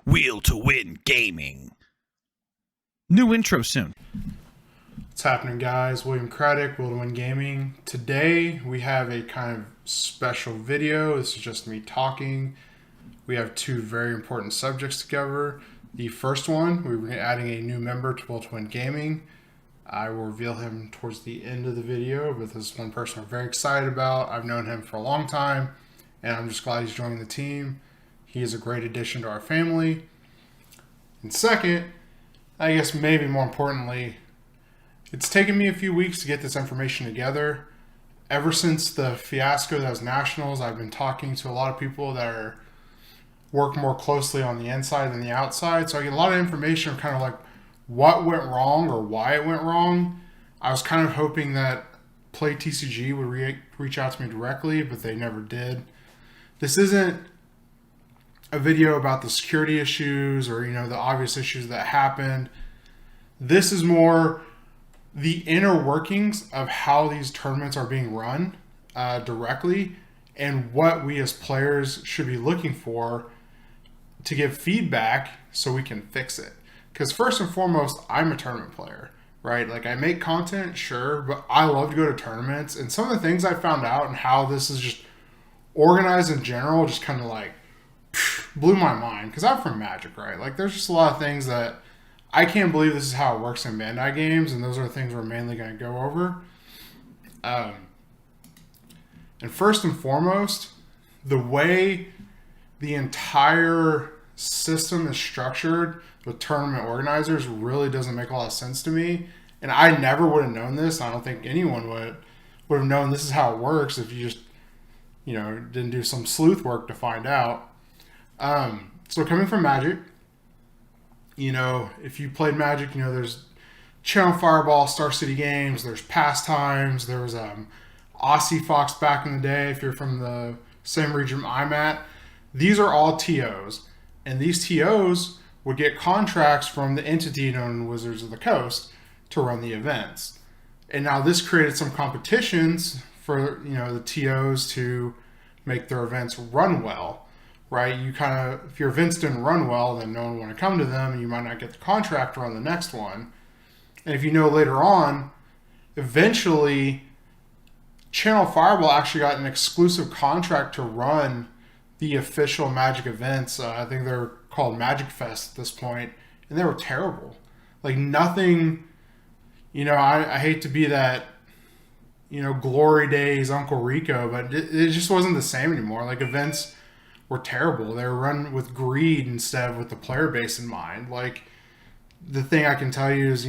Wheel to Win Gaming. New intro soon. What's happening, guys? William Craddock, Wheel to Win Gaming. Today we have a kind of special video. This is just me talking. We have two very important subjects to cover. The first one, we're adding a new member to Wheel to Win Gaming. I will reveal him towards the end of the video, but this is one person we're very excited about. I've known him for a long time, and I'm just glad he's joining the team. He is a great addition to our family. And second, I guess maybe more importantly, it's taken me a few weeks to get this information together. Ever since the fiasco that was Nationals, I've been talking to a lot of people that work more closely on the inside than the outside. So I get a lot of information kind of like what went wrong or why it went wrong. I was kind of hoping that PlayTCG would reach out to me directly, but they never did. This isn't a video about the security issues or, the obvious issues that happened. This is more the inner workings of how these tournaments are being run directly and what we as players should be looking for to give feedback so we can fix it. Because first and foremost, I'm a tournament player, right? Like, I make content, sure, but I love to go to tournaments. And some of the things I found out and how this is just organized in general just kind of like blew my mind. Because I'm from Magic, right? Like, there's just a lot of things that I can't believe this is how it works in Bandai games, and those are the things we're mainly going to go over. And first and foremost, the way the entire system is structured with tournament organizers really doesn't make a lot of sense to me. And I never would have known this. I don't think anyone would have known this is how it works if you just, didn't do some sleuth work to find out. So coming from Magic, if you played Magic, there's Channel Fireball, Star City Games, there's Pastimes, there's Aussie Fox back in the day, if you're from the same region I'm at. These are all TOs. And these TOs would get contracts from the entity known as Wizards of the Coast to run the events. And now this created some competitions for, the TOs to make their events run well, right? If your events didn't run well, then no one would want to come to them, and you might not get the contract to run the next one. And if later on, eventually, Channel Fireball actually got an exclusive contract to run the official Magic events. I think they're called Magic Fest at this point, and they were terrible. Like, nothing, I hate to be that, glory days Uncle Rico, but it just wasn't the same anymore. Like, events were terrible. They were run with greed instead of with the player base in mind. Like, the thing I can tell you is,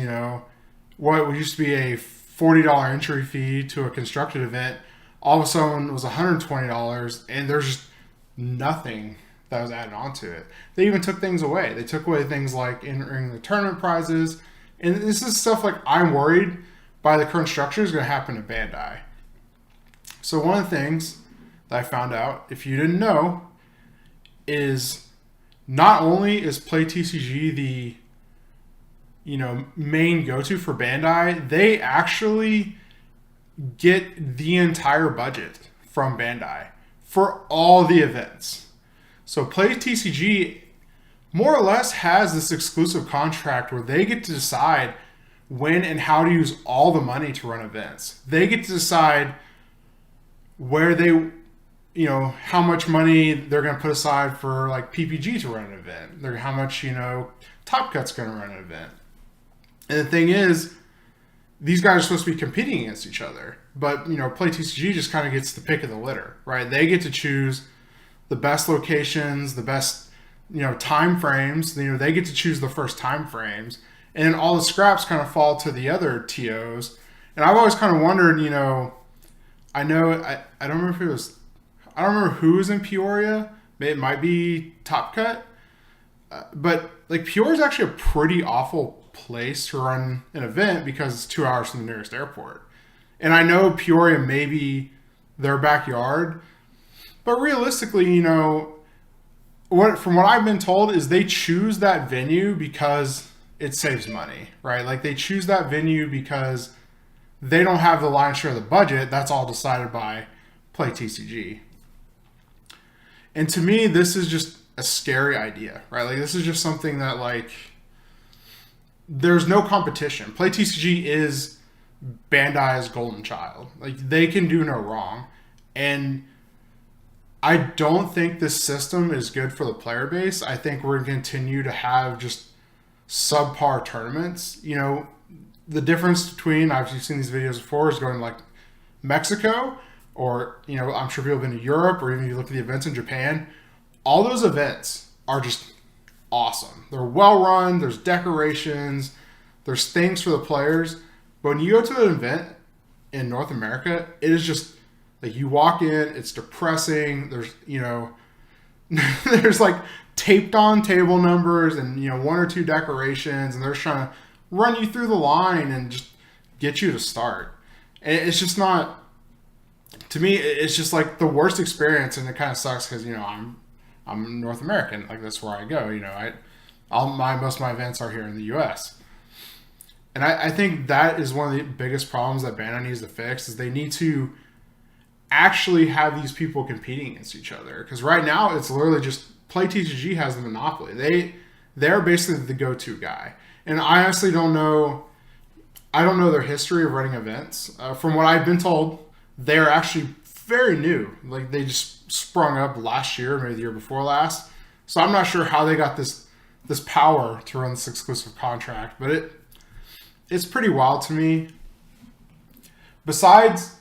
what used to be a $40 entry fee to a constructed event, all of a sudden was $120, and there's just nothing that was added onto it. They even took things away. They took away things like entering the tournament prizes. And this is stuff like I'm worried by the current structure is going to happen to Bandai. So one of the things that I found out, if you didn't know, is not only is PlayTCG the main go-to for Bandai, they actually get the entire budget from Bandai for all the events. So PlayTCG more or less has this exclusive contract where they get to decide when and how to use all the money to run events. They get to decide where they, how much money they're going to put aside for like PPG to run an event. How much, Top Cut's going to run an event. And the thing is, these guys are supposed to be competing against each other. But, PlayTCG just kind of gets the pick of the litter, right? They get to choose the best locations, the best, time frames. They get to choose the first time frames. And then all the scraps kind of fall to the other TOs. And I've always kind of wondered, I don't remember who was in Peoria. It might be Top Cut. But, like, Peoria is actually a pretty awful place to run an event because it's 2 hours from the nearest airport. And I know Peoria may be their backyard, but realistically, from what I've been told is they choose that venue because it saves money, right? Like, they choose that venue because they don't have the lion's share of the budget. That's all decided by PlayTCG. And to me, this is just a scary idea, right? Like this is just something that like there's no competition. PlayTCG is Bandai's golden child. Like they can do no wrong. And I don't think this system is good for the player base. I think we're going to continue to have just subpar tournaments. You know, the difference between, I've seen these videos before, is going to like Mexico, or, you know, I'm sure people have been to Europe, or even if you look at the events in Japan. All those events are just awesome. They're well run, there's decorations, there's things for the players. But when you go to an event in North America, it is just like you walk in, it's depressing. There's, you know, there's like taped on table numbers and, you know, one or two decorations, and they're just trying to run you through the line and just get you to start. And it's just not, to me, it's just like the worst experience, and it kind of sucks because, you know, I'm North American, like that's where I go. You know, most of my events are here in the U.S. And I think that is one of the biggest problems that Bandai needs to fix, is they need to actually have these people competing against each other. Because right now it's literally just PlayTCG has the monopoly. They're basically the go-to guy. And I honestly don't know. I don't know their history of running events. From what I've been told, they're actually very new. Like they just sprung up last year, maybe the year before last. So I'm not sure how they got this power to run this exclusive contract, but it's pretty wild to me. Besides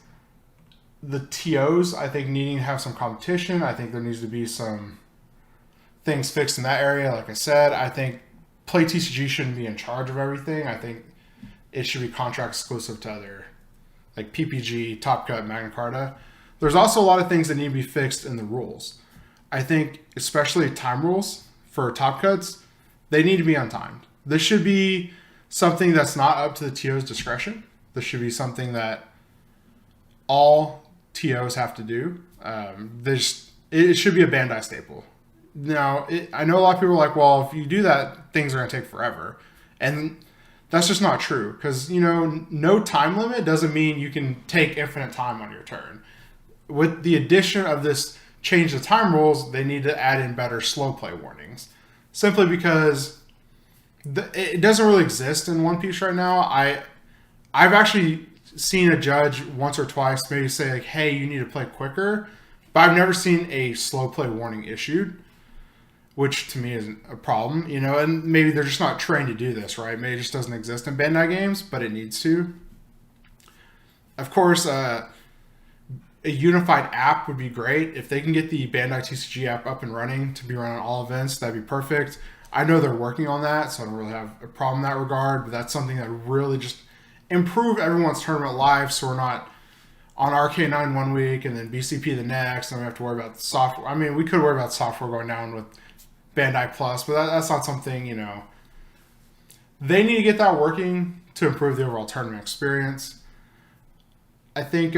the TOs, I think needing to have some competition, I think there needs to be some things fixed in that area. Like I said, I think PlayTCG shouldn't be in charge of everything. I think it should be contract exclusive to other, like PPG, Top Cut, Magna Carta. There's also a lot of things that need to be fixed in the rules. I think especially time rules for Top Cuts, they need to be untimed. This should be something that's not up to the TO's discretion. This should be something that all TOs have to do. It should be a Bandai staple. Now, I know a lot of people are like, well, if you do that, things are going to take forever. And that's just not true, because, you know, no time limit doesn't mean you can take infinite time on your turn. With the addition of this change the time rules, they need to add in better slow play warnings. Simply because it doesn't really exist in One Piece right now. I've actually seen a judge once or twice maybe say like, hey, you need to play quicker, but I've never seen a slow play warning issued, which to me isn't a problem, you know, and maybe they're just not trained to do this, right? Maybe it just doesn't exist in Bandai games, but it needs to. Of course, a unified app would be great. If they can get the Bandai TCG app up and running to be run on all events, that'd be perfect. I know they're working on that, so I don't really have a problem in that regard, but that's something that would really just improve everyone's tournament life, so we're not on RK9 one week and then BCP the next, and we have to worry about software. I mean, we could worry about software going down with Bandai Plus, but that's not something, you know. They need to get that working to improve the overall tournament experience. I think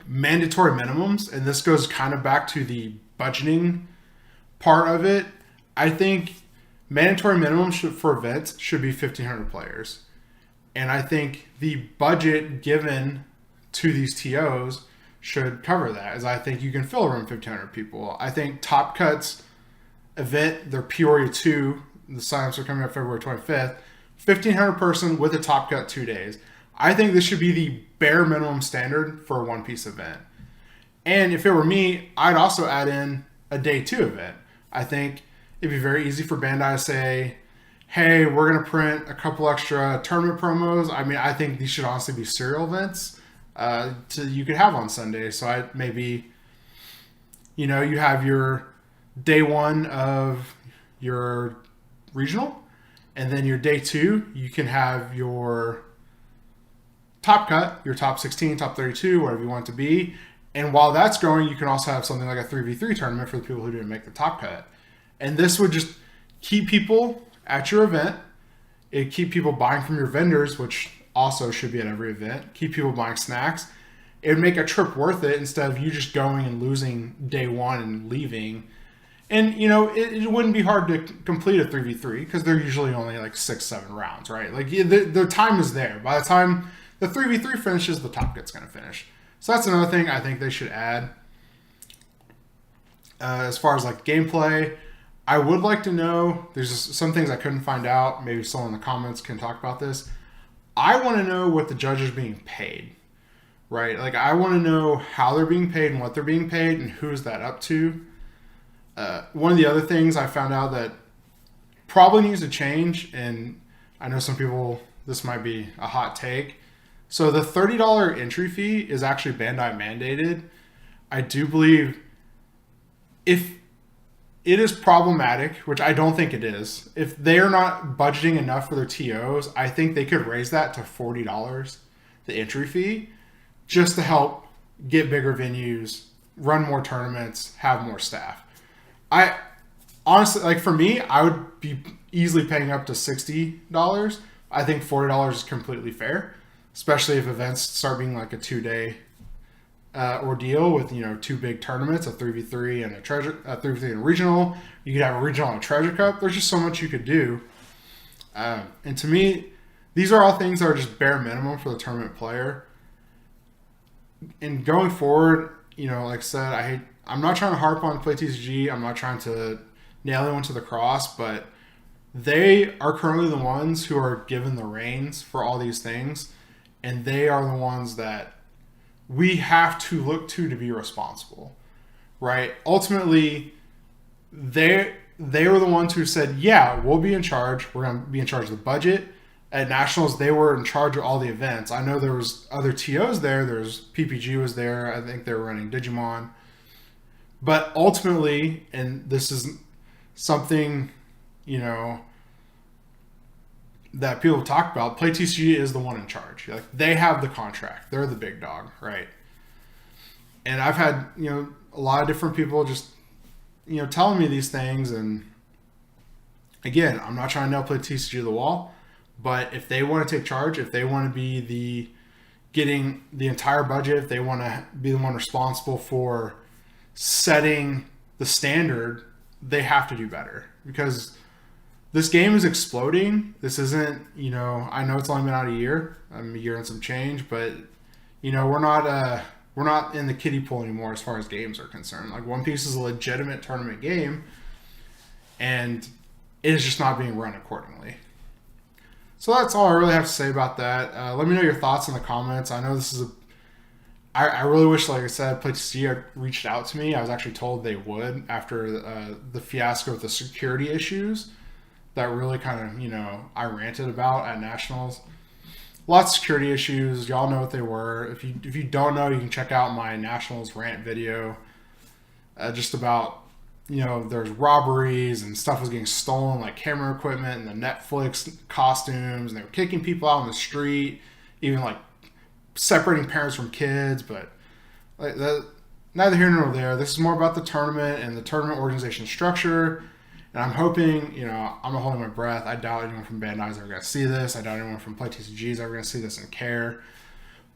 mandatory minimums, and this goes kind of back to the budgeting part of it. I think mandatory minimums for events should be 1,500 players. And I think the budget given to these TOs should cover that, as I think you can fill a room 1,500 people. I think Top Cut's event, their Peoria 2, the signups are coming up February 25th, 1,500 person with a Top Cut 2 days. I think this should be the bare minimum standard for a One Piece event. And if it were me, I'd also add in a day 2 event. I think it'd be very easy for Bandai to say, hey, we're going to print a couple extra tournament promos. I mean, I think these should honestly be serial events you could have on Sunday. So maybe, you know, you have your day 1 of your regional, and then your day 2, you can have your Top Cut, your top 16, top 32, whatever you want it to be. And while that's going, you can also have something like a 3v3 tournament for the people who didn't make the Top Cut. And this would just keep people at your event. It'd keep people buying from your vendors, which also should be at every event. Keep people buying snacks. It would make a trip worth it instead of you just going and losing day 1 and leaving. And, you know, it wouldn't be hard to complete a 3v3 because they're usually only like 6-7 rounds, right? Like the time is there. By the time the 3v3 finishes, the Top Cut's going to finish. So that's another thing I think they should add. As far as like gameplay, I would like to know. There's just some things I couldn't find out. Maybe someone in the comments can talk about this. I want to know what the judges are being paid, right? Like, I want to know how they're being paid and what they're being paid and who's that up to. One of the other things I found out that probably needs to change, and I know some people, this might be a hot take. So the $30 entry fee is actually Bandai mandated. I do believe if it is problematic, which I don't think it is, if they're not budgeting enough for their TOs, I think they could raise that to $40, the entry fee, just to help get bigger venues, run more tournaments, have more staff. I honestly, like for me, I would be easily paying up to $60. I think $40 is completely fair, especially if events start being like a 2-day ordeal with, you know, 2 big tournaments, a 3v3 and a 3v3 and a regional. You could have a regional and a treasure cup. There's just so much you could do. And to me, these are all things that are just bare minimum for the tournament player. And going forward, you know, like I said, I'm not trying to harp on PlayTCG. I'm not trying to nail anyone to the cross, but they are currently the ones who are given the reins for all these things. And they are the ones that we have to look to be responsible, right? Ultimately, they were the ones who said, yeah, we'll be in charge. We're going to be in charge of the budget. At Nationals, they were in charge of all the events. I know there was other TOs there. There's PPG was there. I think they were running Digimon. But ultimately, and this is something, you know, that people talk about, PlayTCG is the one in charge. Like, they have the contract. They're the big dog, right? And I've had, you know, a lot of different people just, you know, telling me these things. And again, I'm not trying to nail PlayTCG to the wall, but if they want to take charge, if they want to be getting the entire budget, if they want to be the one responsible for setting the standard, they have to do better, because this game is exploding. This isn't, you know, I know it's only been out a year. I'm a year and some change, but, you know, we're not in the kiddie pool anymore as far as games are concerned. Like, One Piece is a legitimate tournament game, and it is just not being run accordingly. So that's all I really have to say about that. Let me know your thoughts in the comments. I know this is I really wish, like I said, PlayTCG reached out to me. I was actually told they would after the fiasco with the security issues that really kind of, you know, I ranted about at Nationals. Lots of security issues. Y'all know what they were. If you don't know, you can check out my Nationals rant video. Just about, you know, there's robberies and stuff was getting stolen, like camera equipment and the Netflix costumes, and they were kicking people out on the street, even like separating parents from kids. But like that, neither here nor there. This is more about the tournament and the tournament organization structure. And I'm hoping, you know, I'm not holding my breath. I doubt anyone from Bandai is ever going to see this. I doubt anyone from PlayTCG is ever going to see this and care.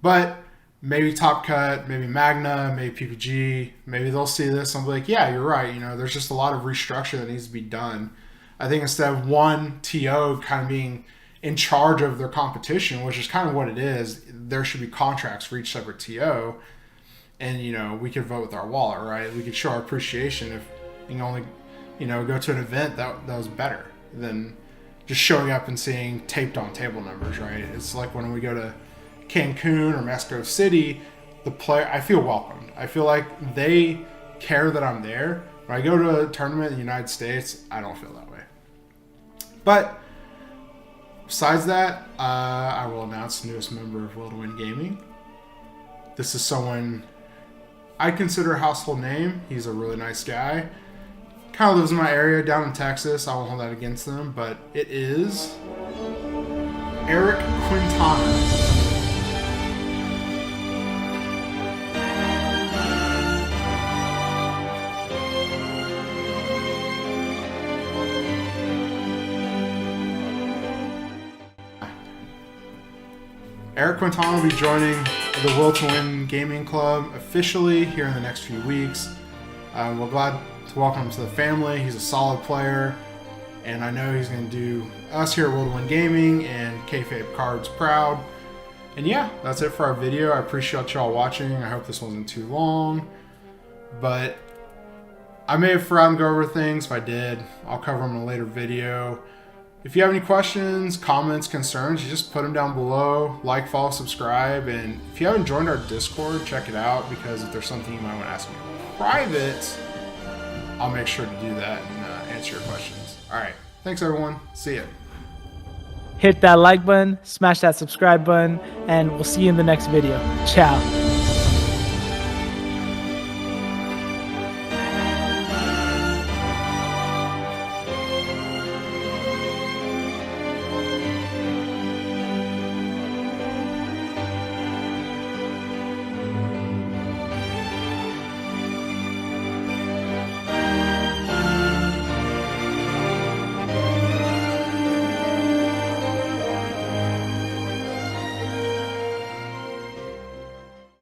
But maybe Top Cut, maybe Magna, maybe PPG, maybe they'll see this and be like, yeah, you're right. You know, there's just a lot of restructure that needs to be done. I think instead of one TO kind of being in charge of their competition, which is kind of what it is, there should be contracts for each separate TO. And, you know, we could vote with our wallet, right? We could show our appreciation if you can only, you know, go to an event that was better than just showing up and seeing taped on table numbers, right? It's like when we go to Cancun or Mexico City, the player, I feel welcomed. I feel like they care that I'm there. When I go to a tournament in the United States, I don't feel that way. But besides that, I will announce the newest member of Will to Win Gaming. This is someone I consider a household name. He's a really nice guy. Kind of lives in my area down in Texas. I won't hold that against them, but it is Eric Quintana. Eric Quintana will be joining the Will to Win Gaming Club officially here in the next few weeks. We're glad to welcome him to the family. He's a solid player, and I know he's going to do us here at Will to Win Gaming and Kayfabe Cards proud. And yeah, that's it for our video. I appreciate y'all watching. I hope this wasn't too long, but I may have forgotten to go over things. If I did, I'll cover them in a later video. If you have any questions, comments, concerns, you just put them down below. Like, follow, subscribe. And if you haven't joined our Discord, check it out, because if there's something you might want to ask me in private, I'll make sure to do that and answer your questions. All right. Thanks, everyone. See ya. Hit that like button, smash that subscribe button, and we'll see you in the next video. Ciao.